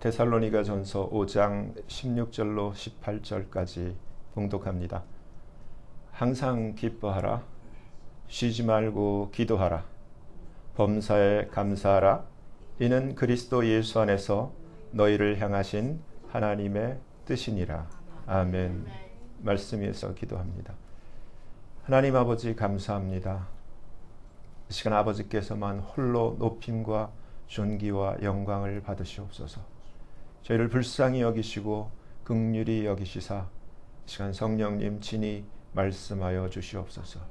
데살로니가 전서 5장 16절로 18절까지 봉독합니다. 항상 기뻐하라. 쉬지 말고 기도하라. 범사에 감사하라. 이는 그리스도 예수 안에서 너희를 향하신 하나님의 뜻이니라. 아멘. 말씀 위에서 기도합니다. 하나님 아버지 감사합니다. 이 시간 아버지께서만 홀로 높임과 존귀와 영광을 받으시옵소서. 저희를 불쌍히 여기시고 긍휼히 여기시사 이 시간 성령님 친히 말씀하여 주시옵소서.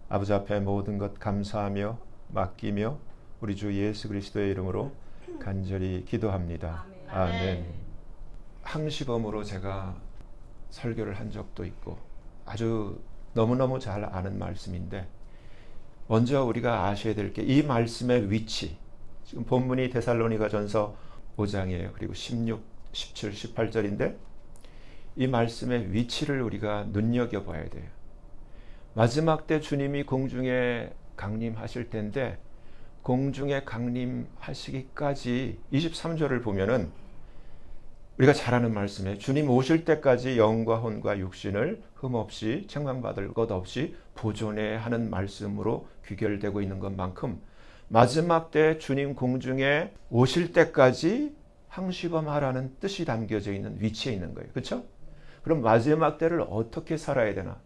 아버지 앞에 모든 것 감사하며 맡기며 우리 주 예수 그리스도의 이름으로 간절히 기도합니다. 아멘. 항시범으로 제가 설교를 한 적도 있고 아주 너무너무 잘 아는 말씀인데, 먼저 우리가 아셔야 될 게 이 말씀의 위치. 지금 본문이 데살로니가 전서 5장이에요. 그리고 16, 17, 18절인데 이 말씀의 위치를 우리가 눈여겨봐야 돼요. 마지막 때 주님이 공중에 강림하실 텐데, 공중에 강림하시기까지 23절을 보면은 우리가 잘 아는 말씀에 주님 오실 때까지 영과 혼과 육신을 흠없이 책망받을 것 없이 보존해야 하는 말씀으로 귀결되고 있는 것만큼, 마지막 때 주님 공중에 오실 때까지 항시범하라는 뜻이 담겨져 있는 위치에 있는 거예요. 그렇죠? 그럼 마지막 때를 어떻게 살아야 되나?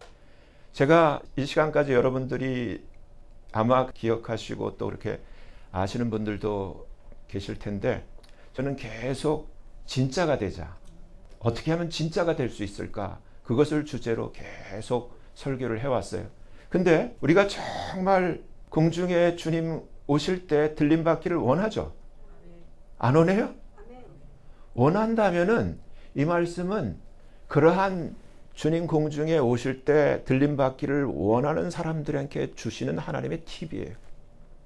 제가 이 시간까지 여러분들이 아마 기억하시고 또 그렇게 아시는 분들도 계실 텐데, 저는 계속 진짜가 되자, 어떻게 하면 진짜가 될 수 있을까, 그것을 주제로 계속 설교를 해왔어요. 근데 우리가 정말 공중에 주님 오실 때 들림받기를 원하죠? 안 원해요? 원한다면은 이 말씀은 그러한 주님 공중에 오실 때 들림받기를 원하는 사람들에게 주시는 하나님의 팁이에요.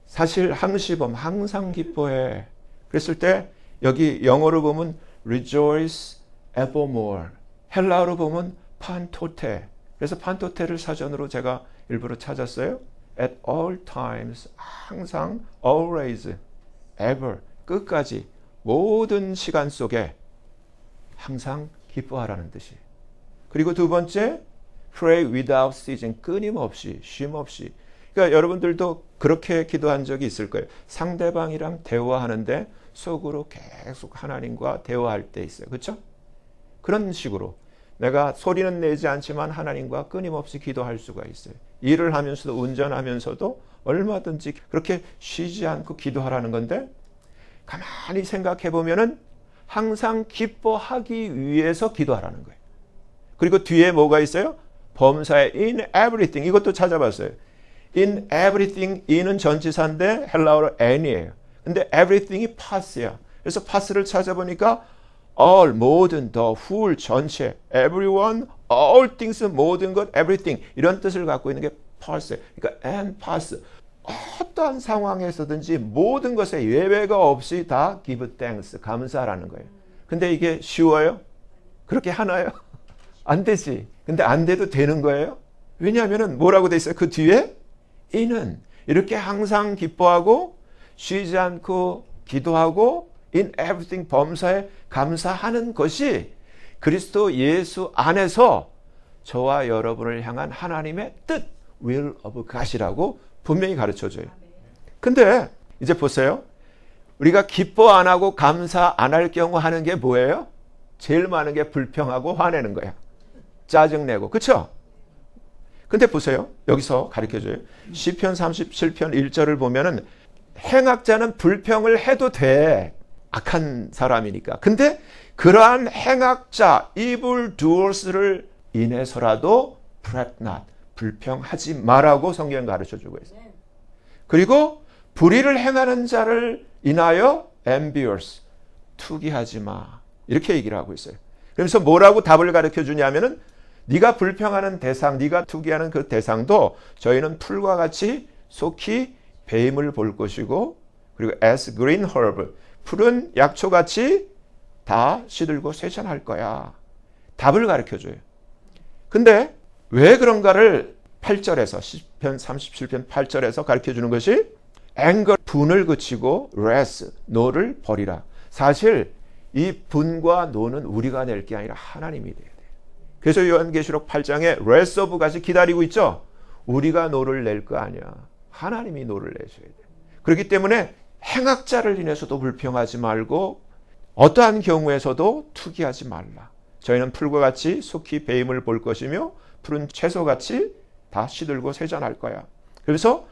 사실 항시범, 항상 기뻐해. 그랬을 때 여기 영어로 보면 rejoice evermore, 헬라어로 보면 판토테. 그래서 판토테를 사전으로 제가 일부러 찾았어요. at all times, 항상, always, ever, 끝까지, 모든 시간 속에 항상 기뻐하라는 뜻이에요. 그리고 두 번째, pray without ceasing, 끊임없이, 쉼없이. 그러니까 여러분들도 그렇게 기도한 적이 있을 거예요. 상대방이랑 대화하는데 속으로 계속 하나님과 대화할 때 있어요. 그렇죠? 그런 식으로 내가 소리는 내지 않지만 하나님과 끊임없이 기도할 수가 있어요. 일을 하면서도, 운전하면서도 얼마든지 그렇게 쉬지 않고 기도하라는 건데, 가만히 생각해 보면은 항상 기뻐하기 위해서 기도하라는 거예요. 그리고 뒤에 뭐가 있어요? 범사에 in everything, 이것도 찾아봤어요. in everything, in은 전치사인데 헬라어로 an이에요. 근데 everything이 pass야. 그래서 pass를 찾아보니까 all, 모든, the whole, 전체, everyone, all things, 모든 것, everything, 이런 뜻을 갖고 있는 게 pass예요. 그러니까 and pass, 어떠한 상황에서든지 모든 것에 예외가 없이 다 give thanks, 감사라는 거예요. 근데 이게 쉬워요? 그렇게 하나요? 안 되지. 근데 안 돼도 되는 거예요? 왜냐하면 뭐라고 돼 있어요? 그 뒤에 이는 이렇게 항상 기뻐하고 쉬지 않고 기도하고 in everything, 범사에 감사하는 것이 그리스도 예수 안에서 저와 여러분을 향한 하나님의 뜻, will of God이라고 분명히 가르쳐줘요. 근데 이제 보세요. 우리가 기뻐 안 하고 감사 안 할 경우 하는 게 뭐예요? 제일 많은 게 불평하고 화내는 거야. 짜증내고. 그렇죠? 근데 보세요. 여기서 가르쳐줘요. 시편 37편 1절을 보면은 행악자는 불평을 해도 돼. 악한 사람이니까. 근데 그러한 행악자, evil doers를 인해서라도 fret not, 불평하지 마라고 성경은 가르쳐주고 있어요. 그리고 불의를 행하는 자를 인하여 envious, 투기하지 마, 이렇게 얘기를 하고 있어요. 그래서 뭐라고 답을 가르쳐주냐면은 네가 불평하는 대상, 네가 투기하는 그 대상도 저희는 풀과 같이 속히 배임을 볼 것이고, 그리고 as green herb, 푸른 약초같이 다 시들고 쇠잔할 거야. 답을 가르쳐줘요. 근데 왜 그런가를 8절에서, 시편 37편 8절에서 가르쳐주는 것이 anger, 분을 그치고 wrath, 노를 버리라. 사실 이 분과 노는 우리가 낼 게 아니라 하나님이 돼야 돼. 그래서 요한계시록 8장에 rest of God이 기다리고 있죠. 우리가 노를 낼 거 아니야. 하나님이 노를 내셔야 돼. 그렇기 때문에 행악자를 인해서도 불평하지 말고 어떠한 경우에서도 투기하지 말라. 저희는 풀과 같이 속히 배임을 볼 것이며 푸른 채소같이 다 시들고 세잔할 거야. 그래서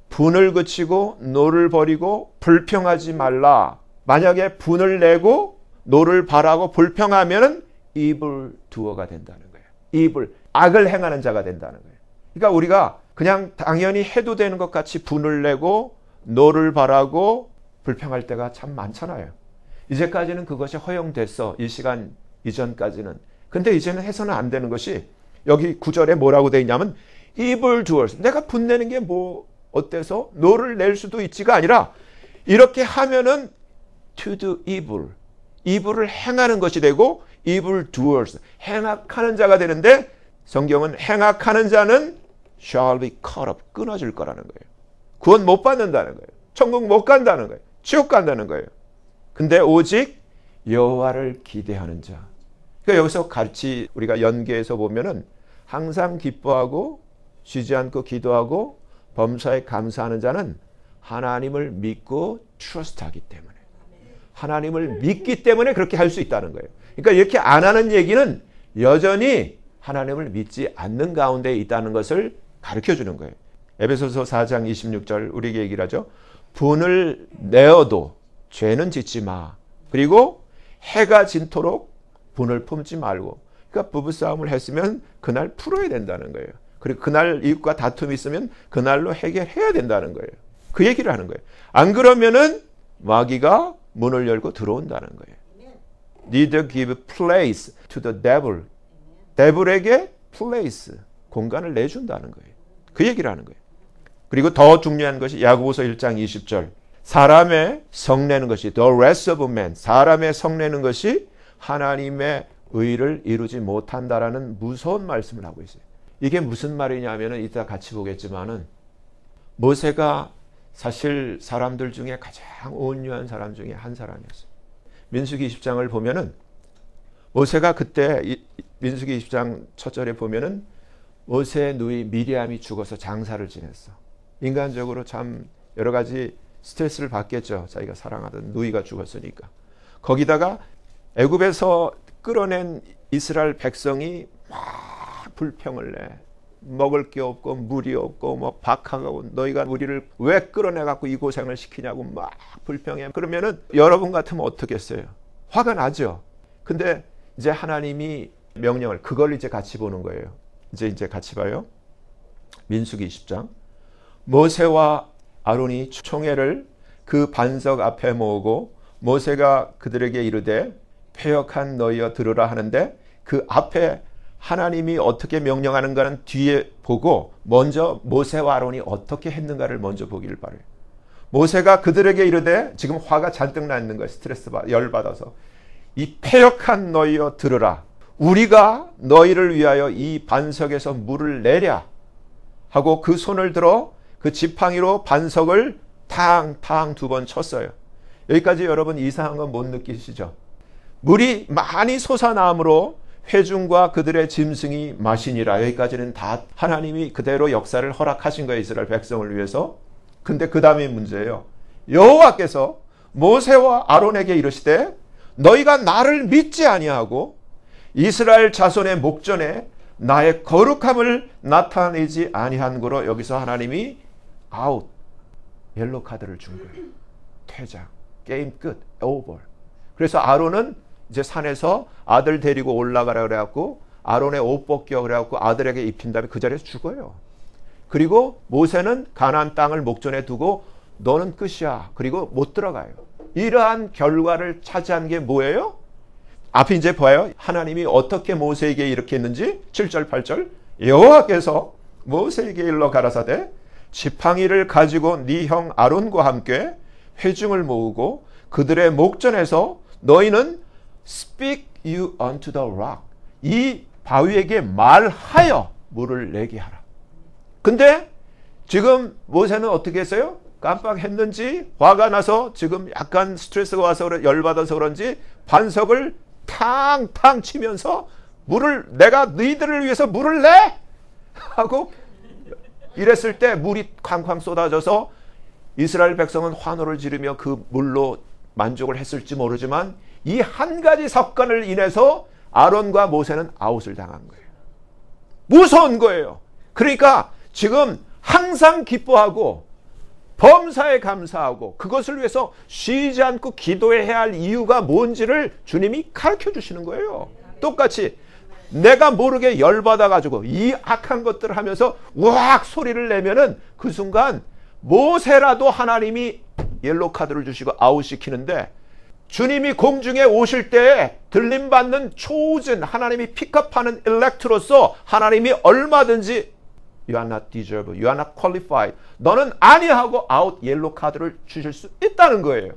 분을 그치고 노를 버리고 불평하지 말라. 만약에 분을 내고 노를 바라고 불평하면 evil doer가 된다는 거예요. evil, 악을 행하는 자가 된다는 거예요. 그러니까 우리가 그냥 당연히 해도 되는 것 같이 분을 내고 노를 바라고 불평할 때가 참 많잖아요. 이제까지는 그것이 허용됐어. 이 시간 이전까지는. 근데 이제는 해서는 안 되는 것이 여기 9절에 뭐라고 되어 있냐면 evil doers. 내가 분내는 게 뭐 어때서? 노를 낼 수도 있지가 아니라 이렇게 하면은 to do evil. evil을 행하는 것이 되고 evil doers. 행악하는 자가 되는데 성경은 행악하는 자는 shall be cut off. 끊어질 거라는 거예요. 구원 못 받는다는 거예요. 천국 못 간다는 거예요. 지옥 간다는 거예요. 근데 오직 여호와를 기대하는 자. 그러니까 여기서 같이 우리가 연계해서 보면은 항상 기뻐하고 쉬지 않고 기도하고 범사에 감사하는 자는 하나님을 믿고 trust하기 때문에 하나님을 믿기 때문에 그렇게 할 수 있다는 거예요. 그러니까 이렇게 안 하는 얘기는 여전히 하나님을 믿지 않는 가운데 있다는 것을 가르쳐 주는 거예요. 에베소서 4장 26절 우리에게 얘기를 하죠. 분을 내어도 죄는 짓지 마. 그리고 해가 진토록 분을 품지 말고. 그러니까 부부싸움을 했으면 그날 풀어야 된다는 거예요. 그리고 그날 이웃과 다툼이 있으면 그날로 해결해야 된다는 거예요. 그 얘기를 하는 거예요. 안 그러면은 마귀가 문을 열고 들어온다는 거예요. Neither give place to the devil. 데블에게 place, 공간을 내준다는 거예요. 그 얘기를 하는 거예요. 그리고 더 중요한 것이 야고보서 1장 20절. 사람의 성내는 것이 the rest of man. 사람의 성내는 것이 하나님의 의를 이루지 못한다라는 무서운 말씀을 하고 있어요. 이게 무슨 말이냐면은 이따 같이 보겠지만은 모세가 사실 사람들 중에 가장 온유한 사람 중에 한 사람이었어요. 민수기 20장을 보면은 모세가 그때 민수기 20장 첫 절에 보면은 모세의 누이 미리암이 죽어서 장사를 지냈어. 인간적으로 참 여러 가지 스트레스를 받겠죠. 자기가 사랑하던 누이가 죽었으니까. 거기다가 애굽에서 끌어낸 이스라엘 백성이 막 불평을 내. 먹을 게 없고 물이 없고 뭐 박하고 너희가 우리를 왜 끌어내갖고 이 고생을 시키냐고 막 불평해. 그러면은 여러분 같으면 어떻겠어요? 화가 나죠. 근데 이제 하나님이 명령을 그걸 이제 같이 보는 거예요. 이제 같이 봐요. 민수기 20장. 모세와 아론이 총회를 그 반석 앞에 모으고 모세가 그들에게 이르되 패역한 너희여 들으라 하는데 그 앞에 하나님이 어떻게 명령하는가는 뒤에 보고 먼저 모세와 아론이 어떻게 했는가를 먼저 보기를 바래요. 모세가 그들에게 이르되 지금 화가 잔뜩 나 있는 거예요. 스트레스 열받아서 이 패역한 너희여 들으라. 우리가 너희를 위하여 이 반석에서 물을 내랴 하고 그 손을 들어 그 지팡이로 반석을 탕탕 2번 쳤어요. 여기까지 여러분 이상한 건 못 느끼시죠? 물이 많이 솟아나므로 회중과 그들의 짐승이 마시니라. 여기까지는 다 하나님이 그대로 역사를 허락하신 거예요. 이스라엘 백성을 위해서. 근데 그 다음에 문제예요. 여호와께서 모세와 아론에게 이르시되 너희가 나를 믿지 아니하고 이스라엘 자손의 목전에 나의 거룩함을 나타내지 아니한 거로 여기서 하나님이 아웃, 옐로 카드를 준 거예요. 퇴장, 게임 끝, 오버. 그래서 아론은 이제 산에서 아들 데리고 올라가라 그래갖고 아론의 옷 벗겨 그래갖고 아들에게 입힌 다음에 그 자리에서 죽어요. 그리고 모세는 가나안 땅을 목전에 두고 너는 끝이야. 그리고 못 들어가요. 이러한 결과를 차지한 게 뭐예요? 앞에 이제 봐요. 하나님이 어떻게 모세에게 이렇게 했는지 7절 8절 여호와께서 모세에게 일러 가라사대 지팡이를 가지고 네 형 아론과 함께 회중을 모으고 그들의 목전에서 너희는 speak you unto the rock 이 바위에게 말하여 물을 내게 하라. 근데 지금 모세는 어떻게 했어요? 깜빡했는지 화가 나서 지금 약간 스트레스가 와서 열받아서 그런지 반석을 탕탕 치면서 물을 내가 너희들을 위해서 물을 내! 하고 이랬을 때 물이 쾅쾅 쏟아져서 이스라엘 백성은 환호를 지르며 그 물로 만족을 했을지 모르지만 이 한 가지 사건을 인해서 아론과 모세는 아웃을 당한 거예요. 무서운 거예요. 그러니까 지금 항상 기뻐하고 범사에 감사하고 그것을 위해서 쉬지 않고 기도해야 할 이유가 뭔지를 주님이 가르쳐 주시는 거예요. 똑같이 내가 모르게 열받아가지고 이 악한 것들을 하면서 우악 소리를 내면은 그 순간 모세라도 하나님이 옐로 카드를 주시고 아웃시키는데 주님이 공중에 오실 때 들림받는 초우진 하나님이 픽업하는 엘렉트로서 하나님이 얼마든지 You are not deserve, you are not qualified. 너는 아니하고 아웃 옐로 카드를 주실 수 있다는 거예요.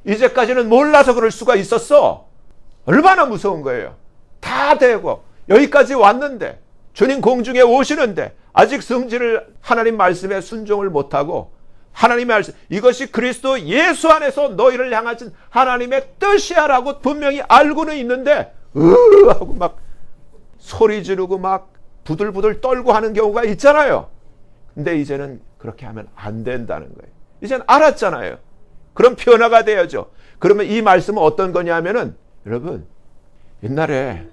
이제까지는 몰라서 그럴 수가 있었어. 얼마나 무서운 거예요. 다 되고 여기까지 왔는데 주님 공중에 오시는데 아직 성질을 하나님 말씀에 순종을 못하고 하나님의 말씀 이것이 그리스도 예수 안에서 너희를 향하신 하나님의 뜻이야라고 분명히 알고는 있는데 하고 막 소리 지르고 막 부들부들 떨고 하는 경우가 있잖아요. 근데 이제는 그렇게 하면 안 된다는 거예요. 이제는 알았잖아요. 그럼 변화가 돼야죠. 그러면 이 말씀은 어떤 거냐면은 여러분 옛날에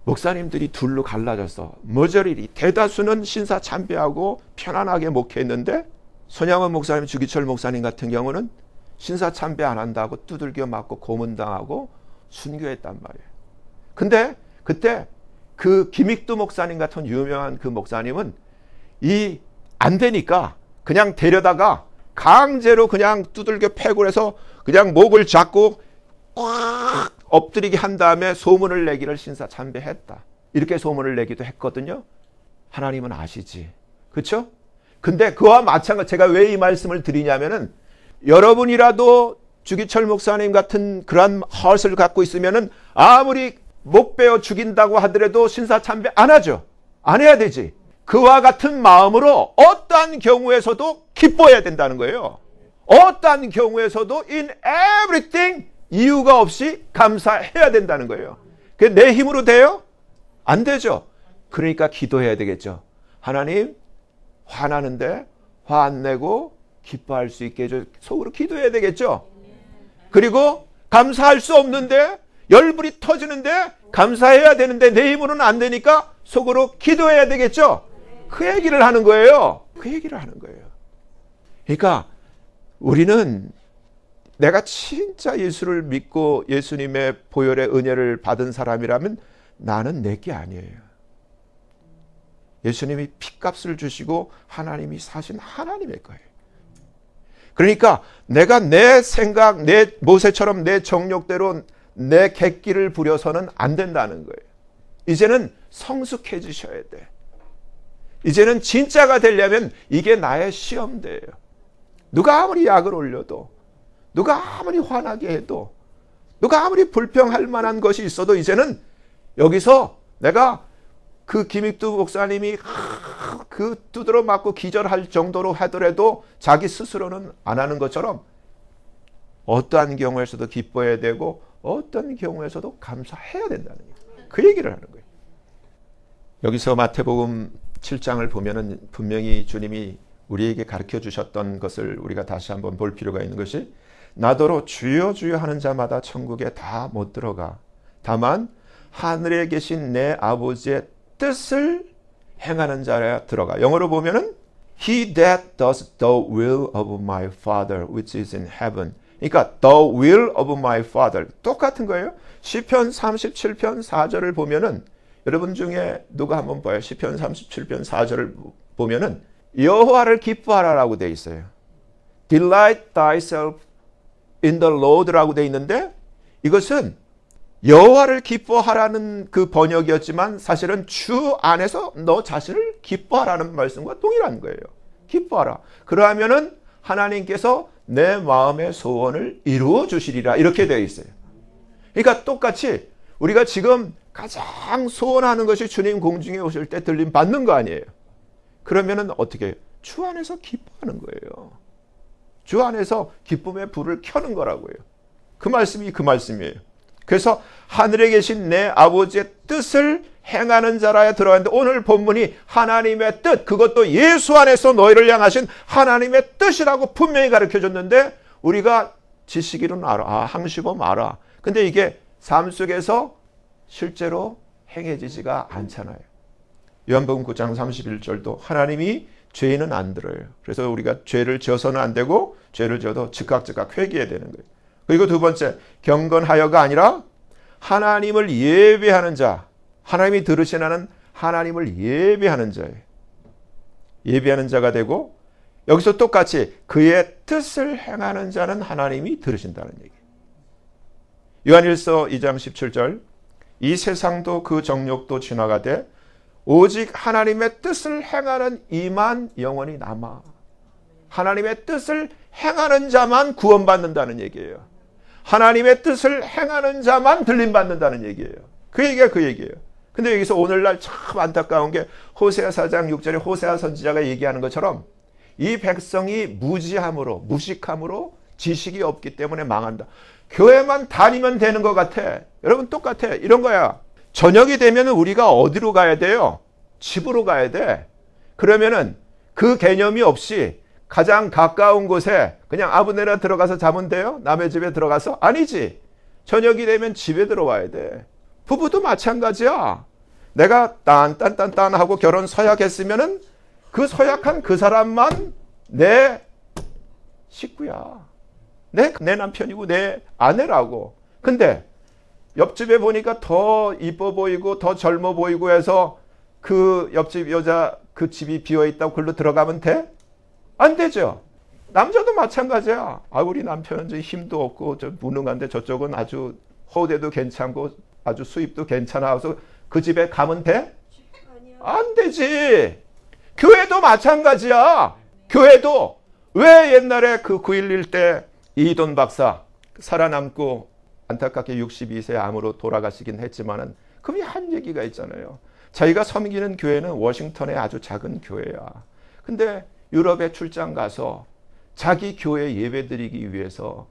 목사님들이 둘로 갈라져서 머저리리 대다수는 신사 참배하고 편안하게 목회했는데 손양원 목사님, 주기철 목사님 같은 경우는 신사 참배 안 한다고 두들겨 맞고 고문당하고 순교했단 말이에요. 근데 그때 그 김익두 목사님 같은 유명한 그 목사님은 이 안 되니까 그냥 데려다가 강제로 그냥 두들겨 패고 해서 그냥 목을 잡고 꽉 엎드리게 한 다음에 소문을 내기를 신사 참배했다. 이렇게 소문을 내기도 했거든요. 하나님은 아시지. 그렇죠? 근데 그와 마찬가지 제가 왜 이 말씀을 드리냐면은 여러분이라도 주기철 목사님 같은 그런 헛을 갖고 있으면은 아무리 목 베어 죽인다고 하더라도 신사 참배 안 하죠. 안 해야 되지. 그와 같은 마음으로 어떠한 경우에서도 기뻐해야 된다는 거예요. 어떠한 경우에서도 in everything 이유가 없이 감사해야 된다는 거예요. 그게 내 힘으로 돼요? 안 되죠. 그러니까 기도해야 되겠죠. 하나님 화나는데 화 안 내고 기뻐할 수 있게 해줘. 속으로 기도해야 되겠죠. 그리고 감사할 수 없는데 열불이 터지는데 감사해야 되는데 내 힘으로는 안 되니까 속으로 기도해야 되겠죠. 그 얘기를 하는 거예요. 그 얘기를 하는 거예요. 그러니까 우리는 내가 진짜 예수를 믿고 예수님의 보혈의 은혜를 받은 사람이라면 나는 내게 아니에요. 예수님이 피값을 주시고 하나님이 사신 하나님의 거예요. 그러니까 내가 내 생각, 내 모세처럼 내 정욕대로 내 객기를 부려서는 안 된다는 거예요. 이제는 성숙해지셔야 돼. 이제는 진짜가 되려면 이게 나의 시험대예요. 누가 아무리 약을 올려도 누가 아무리 화나게 해도 누가 아무리 불평할 만한 것이 있어도 이제는 여기서 내가 그 김익두 목사님이 그 두드러 맞고 기절할 정도로 하더라도 자기 스스로는 안 하는 것처럼 어떠한 경우에서도 기뻐해야 되고 어떤 경우에서도 감사해야 된다는 거예요. 그 얘기를 하는 거예요. 여기서 마태복음 7장을 보면은 분명히 주님이 우리에게 가르쳐 주셨던 것을 우리가 다시 한번 볼 필요가 있는 것이 나더러 주여 주여 하는 자마다 천국에 다 못 들어가. 다만 하늘에 계신 내 아버지의 뜻을 행하는 자라 들어가. 영어로 보면은 He that does the will of my Father which is in heaven. 그러니까 the will of my Father 똑같은 거예요. 시편 37편 4절을 보면은 여러분 중에 누가 한번 봐요. 시편 37편 4절을 보면은 여호와를 기뻐하라라고 돼 있어요. Delight thyself in the Lord라고 돼 있는데 이것은 여호와를 기뻐하라는 그 번역이었지만 사실은 주 안에서 너 자신을 기뻐하라는 말씀과 동일한 거예요. 기뻐하라. 그러하면은 하나님께서 내 마음의 소원을 이루어 주시리라 이렇게 되어 있어요. 그러니까 똑같이 우리가 지금 가장 소원하는 것이 주님 공중에 오실 때 들림 받는 거 아니에요. 그러면은 어떻게 해요? 주 안에서 기뻐하는 거예요. 주 안에서 기쁨의 불을 켜는 거라고요. 그 말씀이 그 말씀이에요. 그래서 하늘에 계신 내 아버지의 뜻을 행하는 자라에 들어가는데 오늘 본문이 하나님의 뜻, 그것도 예수 안에서 너희를 향하신 하나님의 뜻이라고 분명히 가르쳐줬는데 우리가 지식이론 알아. 항시범 알아. 근데 이게 삶 속에서 실제로 행해지지가 않잖아요. 요한복음 9장 31절도 하나님이 죄인은 안 들어요. 그래서 우리가 죄를 지어서는 안 되고 죄를 지어도 즉각 회개해야 되는 거예요. 그리고 두 번째, 경건하여가 아니라 하나님을 예배하는 자. 하나님이 들으시나는 하나님을 예배하는 자예요. 예배하는 자가 되고 여기서 똑같이 그의 뜻을 행하는 자는 하나님이 들으신다는 얘기예요. 요한일서 2장 17절 이 세상도 그 정욕도 지나가되 오직 하나님의 뜻을 행하는 이만 영원히 남아. 하나님의 뜻을 행하는 자만 구원받는다는 얘기예요. 하나님의 뜻을 행하는 자만 들림받는다는 얘기예요. 그 얘기가 그 얘기예요. 근데 여기서 오늘날 참 안타까운 게 호세아 4장 6절에 호세아 선지자가 얘기하는 것처럼 이 백성이 무지함으로 무식함으로 지식이 없기 때문에 망한다. 교회만 다니면 되는 것 같아. 여러분 똑같아. 이런 거야. 저녁이 되면 우리가 어디로 가야 돼요? 집으로 가야 돼. 그러면은 그 개념이 없이 가장 가까운 곳에 그냥 아무 데나 들어가서 자면 돼요? 남의 집에 들어가서? 아니지. 저녁이 되면 집에 들어와야 돼. 부부도 마찬가지야. 내가 딴 하고 결혼 서약했으면은 그 서약한 그 사람만 내 식구야. 내 남편이고 내 아내라고. 근데 옆집에 보니까 더 이뻐 보이고 더 젊어 보이고 해서 그 옆집 여자 그 집이 비어있다고 글로 들어가면 돼? 안 되죠. 남자도 마찬가지야. 우리 남편은 좀 힘도 없고 좀 무능한데 저쪽은 아주 호대도 괜찮고 아주 수입도 괜찮아. 그래서 그 집에 가면 돼? 안 되지. 교회도 마찬가지야. 교회도 왜 옛날에 그 9.11 때 이돈 박사 살아남고 안타깝게 62세 암으로 돌아가시긴 했지만은 그분이 한 얘기가 있잖아요. 자기가 섬기는 교회는 워싱턴의 아주 작은 교회야. 근데 유럽에 출장 가서 자기 교회 예배드리기 위해서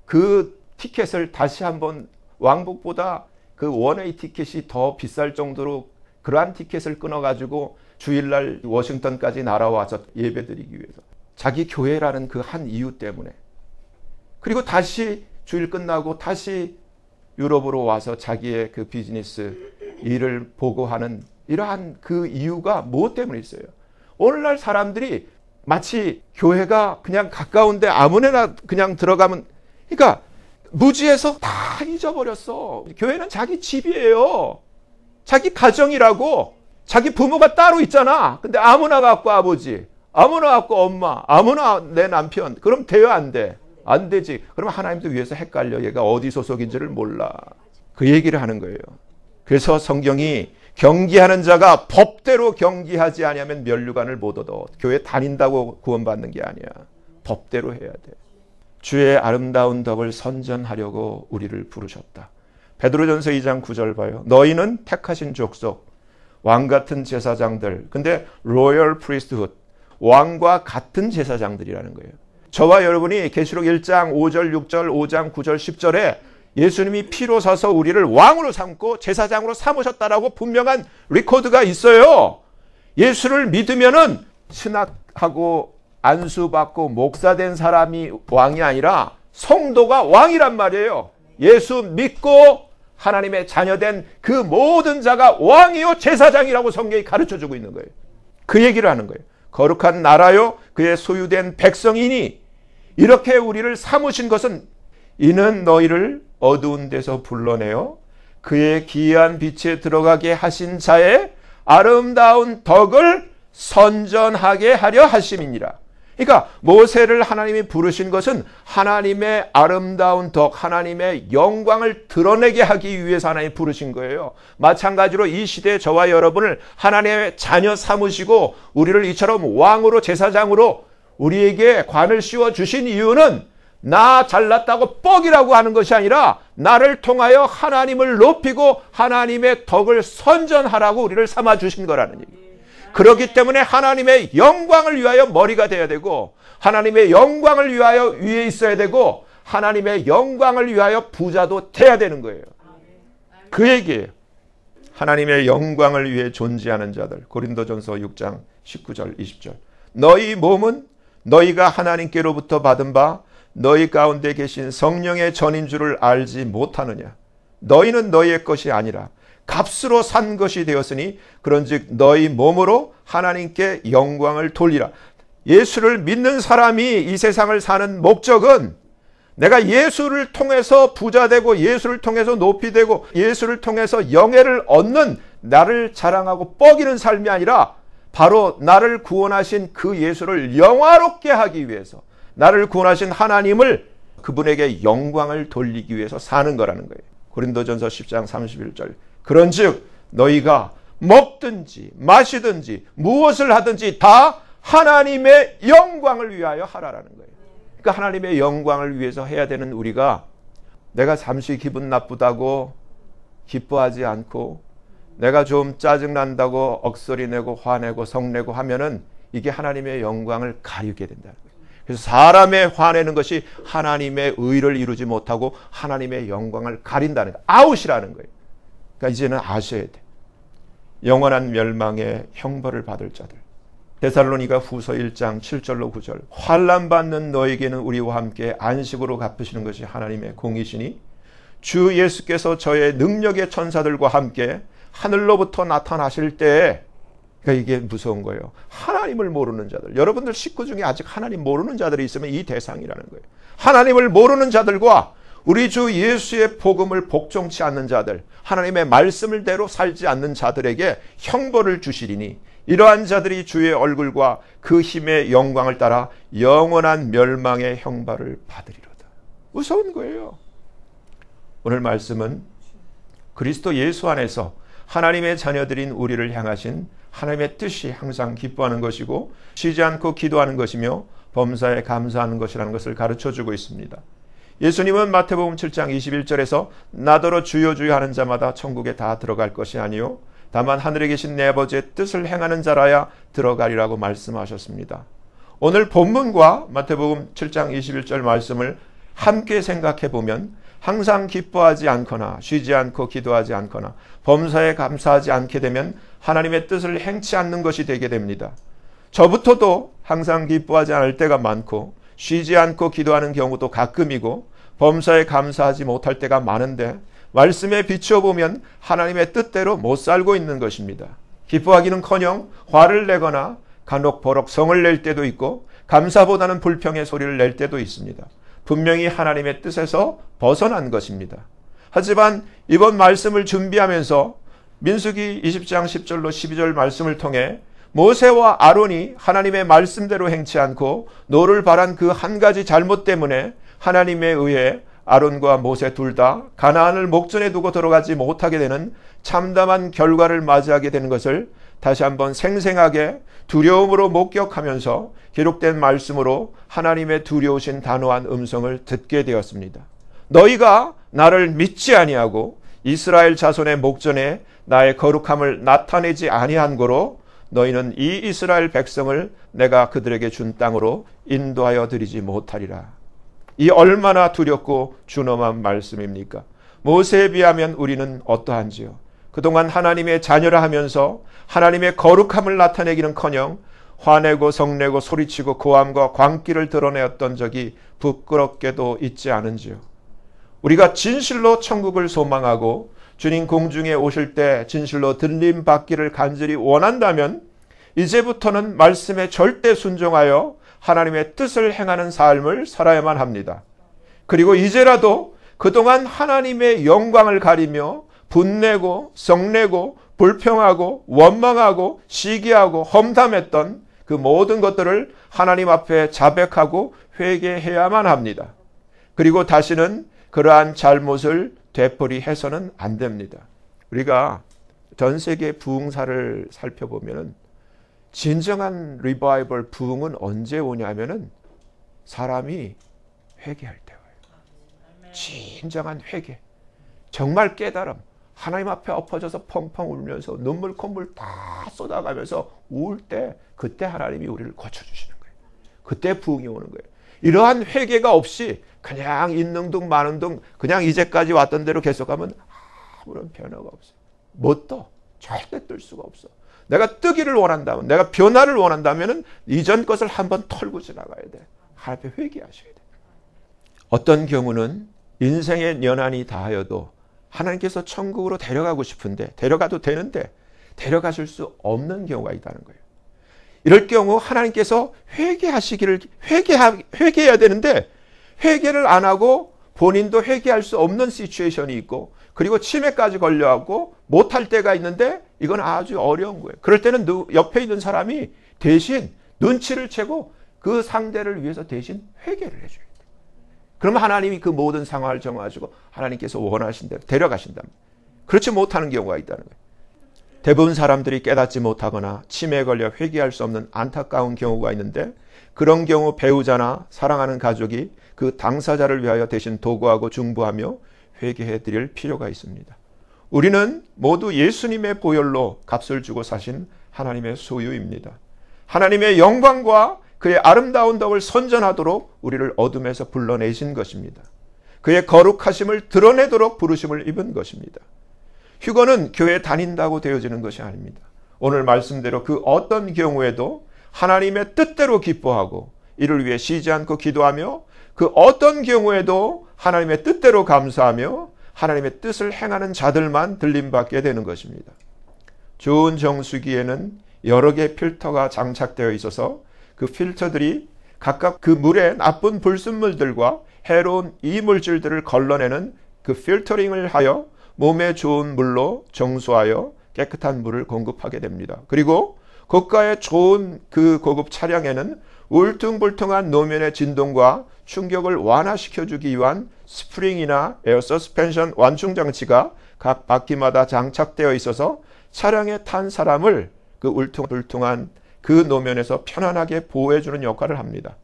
그 티켓을 다시 한번 왕복보다 그 원웨이 티켓이 더 비쌀 정도로 그러한 티켓을 끊어가지고 주일날 워싱턴까지 날아와서 예배드리기 위해서 자기 교회라는 그 한 이유 때문에 그리고 다시 주일 끝나고 다시 유럽으로 와서 자기의 그 비즈니스 일을 보고 하는 이러한 그 이유가 무엇 때문에 있어요? 오늘날 사람들이 마치 교회가 그냥 가까운데 아무데나 그냥 들어가면 그러니까 무지해서 다 잊어버렸어. 교회는 자기 집이에요. 자기 가정이라고. 자기 부모가 따로 있잖아. 근데 아무나 갖고 아버지, 아무나 갖고 엄마, 아무나 내 남편. 그럼 돼요, 안 돼? 안 되지. 그럼 하나님도 위해서 헷갈려. 얘가 어디 소속인지를 몰라. 그 얘기를 하는 거예요. 그래서 성경이 경기하는 자가 법대로 경기하지 아니하면 면류관을 못 얻어. 교회 다닌다고 구원받는 게 아니야. 법대로 해야 돼. 주의 아름다운 덕을 선전하려고 우리를 부르셨다. 베드로전서 2장 9절 봐요. 너희는 택하신 족속, 왕 같은 제사장들. 근데 로열 프리스트훗, 왕과 같은 제사장들이라는 거예요. 저와 여러분이 계시록 1장 5절 6절 5장 9절 10절에 예수님이 피로 사서 우리를 왕으로 삼고 제사장으로 삼으셨다라고 분명한 리코드가 있어요. 예수를 믿으면은 신학하고 안수받고 목사된 사람이 왕이 아니라 성도가 왕이란 말이에요. 예수 믿고 하나님의 자녀된 그 모든 자가 왕이요 제사장이라고 성경이 가르쳐주고 있는 거예요. 그 얘기를 하는 거예요. 거룩한 나라요 그의 소유된 백성이니 이렇게 우리를 삼으신 것은 이는 너희를 어두운 데서 불러내어 그의 기이한 빛에 들어가게 하신 자의 아름다운 덕을 선전하게 하려 하심이니라. 그러니까 모세를 하나님이 부르신 것은 하나님의 아름다운 덕, 하나님의 영광을 드러내게 하기 위해서 하나님이 부르신 거예요. 마찬가지로 이 시대에 저와 여러분을 하나님의 자녀 삼으시고 우리를 이처럼 왕으로 제사장으로 우리에게 관을 씌워 주신 이유는 나 잘났다고 뻑이라고 하는 것이 아니라 나를 통하여 하나님을 높이고 하나님의 덕을 선전하라고 우리를 삼아 주신 거라는 얘기예요. 그렇기 때문에 하나님의 영광을 위하여 머리가 되어야 되고 하나님의 영광을 위하여 위에 있어야 되고 하나님의 영광을 위하여 부자도 돼야 되는 거예요. 그 얘기예요. 하나님의 영광을 위해 존재하는 자들. 고린도전서 6장 19절 20절. 너희 몸은 너희가 하나님께로부터 받은 바 너희 가운데 계신 성령의 전인 줄을 알지 못하느냐. 너희는 너희의 것이 아니라 값으로 산 것이 되었으니 그런즉 너희 몸으로 하나님께 영광을 돌리라. 예수를 믿는 사람이 이 세상을 사는 목적은 내가 예수를 통해서 부자되고 예수를 통해서 높이되고 예수를 통해서 영예를 얻는 나를 자랑하고 뻐기는 삶이 아니라 바로 나를 구원하신 그 예수를 영화롭게 하기 위해서 나를 구원하신 하나님을 그분에게 영광을 돌리기 위해서 사는 거라는 거예요. 고린도전서 10장 31절. 그런즉 너희가 먹든지 마시든지 무엇을 하든지 다 하나님의 영광을 위하여 하라라는 거예요. 그러니까 하나님의 영광을 위해서 해야 되는 우리가 내가 잠시 기분 나쁘다고 기뻐하지 않고 내가 좀 짜증난다고 억소리내고 화내고 성내고 하면은 이게 하나님의 영광을 가리게 된다는 거예요. 그래서 사람의 화내는 것이 하나님의 의를 이루지 못하고 하나님의 영광을 가린다는 거예요. 아웃이라는 거예요. 그러니까 이제는 아셔야 돼. 영원한 멸망의 형벌을 받을 자들. 데살로니가 후서 1장 7절로 9절. 환난 받는 너에게는 우리와 함께 안식으로 갚으시는 것이 하나님의 공이시니 주 예수께서 저의 능력의 천사들과 함께 하늘로부터 나타나실 때, 그러니까 이게 무서운 거예요. 하나님을 모르는 자들. 여러분들 식구 중에 아직 하나님 모르는 자들이 있으면 이 대상이라는 거예요. 하나님을 모르는 자들과 우리 주 예수의 복음을 복종치 않는 자들, 하나님의 말씀을대로 살지 않는 자들에게 형벌을 주시리니 이러한 자들이 주의 얼굴과 그 힘의 영광을 따라 영원한 멸망의 형벌을 받으리로다. 무서운 거예요. 오늘 말씀은 그리스도 예수 안에서 하나님의 자녀들인 우리를 향하신 하나님의 뜻이 항상 기뻐하는 것이고 쉬지 않고 기도하는 것이며 범사에 감사하는 것이라는 것을 가르쳐주고 있습니다. 예수님은 마태복음 7장 21절에서 나더러 주여 주여 하는 자마다 천국에 다 들어갈 것이 아니요 다만 하늘에 계신 내 아버지의 뜻을 행하는 자라야 들어가리라고 말씀하셨습니다. 오늘 본문과 마태복음 7장 21절 말씀을 함께 생각해 보면 항상 기뻐하지 않거나 쉬지 않고 기도하지 않거나 범사에 감사하지 않게 되면 하나님의 뜻을 행치 않는 것이 되게 됩니다. 저부터도 항상 기뻐하지 않을 때가 많고 쉬지 않고 기도하는 경우도 가끔이고 범사에 감사하지 못할 때가 많은데 말씀에 비춰보면 하나님의 뜻대로 못 살고 있는 것입니다. 기뻐하기는커녕 화를 내거나 간혹 버럭 성을 낼 때도 있고 감사보다는 불평의 소리를 낼 때도 있습니다. 분명히 하나님의 뜻에서 벗어난 것입니다. 하지만 이번 말씀을 준비하면서 민수기 20장 10절로 12절 말씀을 통해 모세와 아론이 하나님의 말씀대로 행치 않고 노를 바란 그 한 가지 잘못 때문에 하나님에 의해 아론과 모세 둘 다 가나안을 목전에 두고 들어가지 못하게 되는 참담한 결과를 맞이하게 되는 것을 다시 한번 생생하게 두려움으로 목격하면서 기록된 말씀으로 하나님의 두려우신 단호한 음성을 듣게 되었습니다. 너희가 나를 믿지 아니하고 이스라엘 자손의 목전에 나의 거룩함을 나타내지 아니한 고로 너희는 이 이스라엘 백성을 내가 그들에게 준 땅으로 인도하여 드리지 못하리라. 이 얼마나 두렵고 준엄한 말씀입니까? 모세에 비하면 우리는 어떠한지요? 그동안 하나님의 자녀라 하면서 하나님의 거룩함을 나타내기는커녕 화내고 성내고 소리치고 고함과 광기를 드러내었던 적이 부끄럽게도 있지 않은지요? 우리가 진실로 천국을 소망하고 주님 공중에 오실 때 진실로 들림 받기를 간절히 원한다면 이제부터는 말씀에 절대 순종하여 하나님의 뜻을 행하는 삶을 살아야만 합니다. 그리고 이제라도 그동안 하나님의 영광을 가리며 분내고 성내고 불평하고 원망하고 시기하고 험담했던 그 모든 것들을 하나님 앞에 자백하고 회개해야만 합니다. 그리고 다시는 그러한 잘못을 되풀이해서는 안 됩니다. 우리가 전 세계 부흥사를 살펴보면 진정한 리바이벌 부흥은 언제 오냐면은 사람이 회개할 때 와요. 진정한 회개. 정말 깨달음. 하나님 앞에 엎어져서 펑펑 울면서 눈물 콧물 다 쏟아가면서 울 때 그때 하나님이 우리를 고쳐주시는 거예요. 그때 부흥이 오는 거예요. 이러한 회개가 없이 그냥 있는 둥 마는 둥 그냥 이제까지 왔던 대로 계속하면 아무런 변화가 없어요. 못 떠. 절대 뜰 수가 없어. 내가 뜨기를 원한다면, 내가 변화를 원한다면 이전 것을 한번 털고 지나가야 돼. 하나님 앞에 회개하셔야 돼. 어떤 경우는 인생의 연한이 다하여도 하나님께서 천국으로 데려가고 싶은데, 데려가도 되는데 데려가실 수 없는 경우가 있다는 거예요. 이럴 경우 하나님께서 회개해야 되는데 회개를 안 하고 본인도 회개할 수 없는 시츄에이션이 있고, 그리고 치매까지 걸려갖고 못할 때가 있는데 이건 아주 어려운 거예요. 그럴 때는 옆에 있는 사람이 대신 눈치를 채고 그 상대를 위해서 대신 회개를 해줘야 돼요. 그러면 하나님이 그 모든 상황을 정하시고 하나님께서 원하신 대로 데려가신답니다. 그렇지 못하는 경우가 있다는 거예요. 대부분 사람들이 깨닫지 못하거나 치매에 걸려 회개할 수 없는 안타까운 경우가 있는데, 그런 경우 배우자나 사랑하는 가족이 그 당사자를 위하여 대신 도구하고 중보하며 회개해 드릴 필요가 있습니다. 우리는 모두 예수님의 보혈로 값을 주고 사신 하나님의 소유입니다. 하나님의 영광과 그의 아름다운 덕을 선전하도록 우리를 어둠에서 불러내신 것입니다. 그의 거룩하심을 드러내도록 부르심을 입은 것입니다. 휴거는 교회 다닌다고 되어지는 것이 아닙니다. 오늘 말씀대로 그 어떤 경우에도 하나님의 뜻대로 기뻐하고 이를 위해 쉬지 않고 기도하며, 그 어떤 경우에도 하나님의 뜻대로 감사하며 하나님의 뜻을 행하는 자들만 들림받게 되는 것입니다. 좋은 정수기에는 여러 개의 필터가 장착되어 있어서 그 필터들이 각각 그 물의 나쁜 불순물들과 해로운 이물질들을 걸러내는 그 필터링을 하여 몸에 좋은 물로 정수하여 깨끗한 물을 공급하게 됩니다. 그리고 고가의 좋은 그 고급 차량에는 울퉁불퉁한 노면의 진동과 충격을 완화시켜주기 위한 스프링이나 에어 서스펜션 완충 장치가 각 바퀴마다 장착되어 있어서 차량에 탄 사람을 그 울퉁불퉁한 그 노면에서 편안하게 보호해주는 역할을 합니다.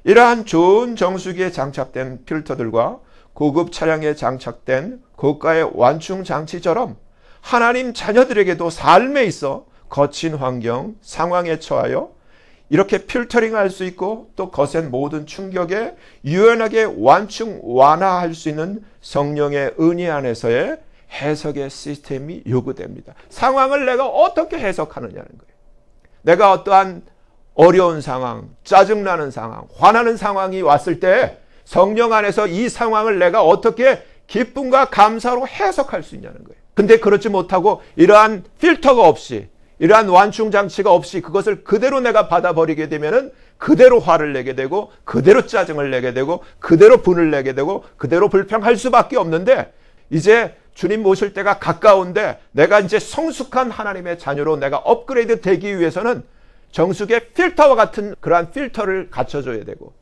이러한 좋은 정수기에 장착된 필터들과 고급 차량에 장착된 고가의 완충 장치처럼 하나님 자녀들에게도 삶에 있어 거친 환경, 상황에 처하여 이렇게 필터링할 수 있고 또 거센 모든 충격에 유연하게 완충, 완화할 수 있는 성령의 은혜 안에서의 해석의 시스템이 요구됩니다. 상황을 내가 어떻게 해석하느냐는 거예요. 내가 어떠한 어려운 상황, 짜증나는 상황, 화나는 상황이 왔을 때 성령 안에서 이 상황을 내가 어떻게 기쁨과 감사로 해석할 수 있냐는 거예요. 근데 그렇지 못하고 이러한 필터가 없이, 이러한 완충 장치가 없이 그것을 그대로 내가 받아버리게 되면은 그대로 화를 내게 되고 그대로 짜증을 내게 되고 그대로 분을 내게 되고 그대로 불평할 수밖에 없는데, 이제 주님 모실 때가 가까운데 내가 이제 성숙한 하나님의 자녀로 내가 업그레이드 되기 위해서는 정수기의 필터와 같은 그러한 필터를 갖춰줘야 되고,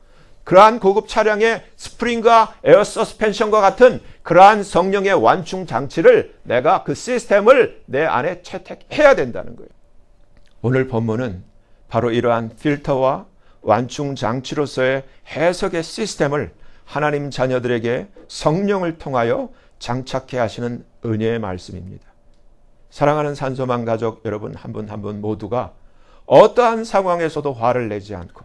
그러한 고급 차량의 스프링과 에어 서스펜션과 같은 그러한 성령의 완충 장치를 내가 그 시스템을 내 안에 채택해야 된다는 거예요. 오늘 본문은 바로 이러한 필터와 완충 장치로서의 해석의 시스템을 하나님 자녀들에게 성령을 통하여 장착해 하시는 은혜의 말씀입니다. 사랑하는 산소망 가족 여러분, 한 분 한 분 모두가 어떠한 상황에서도 화를 내지 않고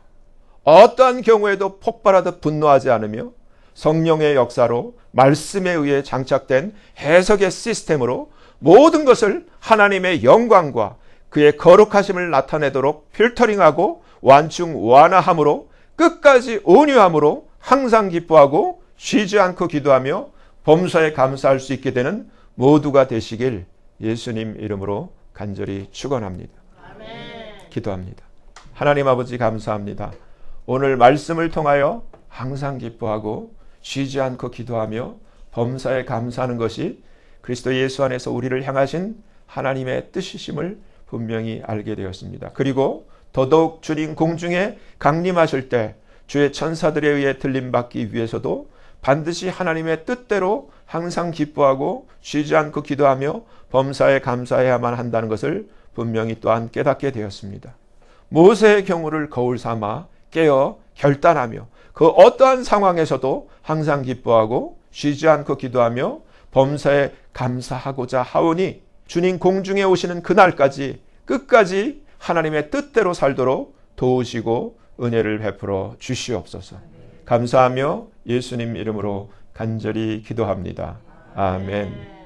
어떠한 경우에도 폭발하듯 분노하지 않으며 성령의 역사로 말씀에 의해 장착된 해석의 시스템으로 모든 것을 하나님의 영광과 그의 거룩하심을 나타내도록 필터링하고 완충 완화함으로 끝까지 온유함으로 항상 기뻐하고 쉬지 않고 기도하며 범사에 감사할 수 있게 되는 모두가 되시길 예수님 이름으로 간절히 축원합니다. 아멘. 기도합니다. 하나님 아버지 감사합니다. 오늘 말씀을 통하여 항상 기뻐하고 쉬지 않고 기도하며 범사에 감사하는 것이 그리스도 예수 안에서 우리를 향하신 하나님의 뜻이심을 분명히 알게 되었습니다. 그리고 더더욱 주님 공중에 강림하실 때 주의 천사들에 의해 들림받기 위해서도 반드시 하나님의 뜻대로 항상 기뻐하고 쉬지 않고 기도하며 범사에 감사해야만 한다는 것을 분명히 또한 깨닫게 되었습니다. 모세의 경우를 거울 삼아 깨어 결단하며 그 어떠한 상황에서도 항상 기뻐하고 쉬지 않고 기도하며 범사에 감사하고자 하오니 주님 공중에 오시는 그날까지 끝까지 하나님의 뜻대로 살도록 도우시고 은혜를 베풀어 주시옵소서. 감사하며 예수님 이름으로 간절히 기도합니다. 아멘.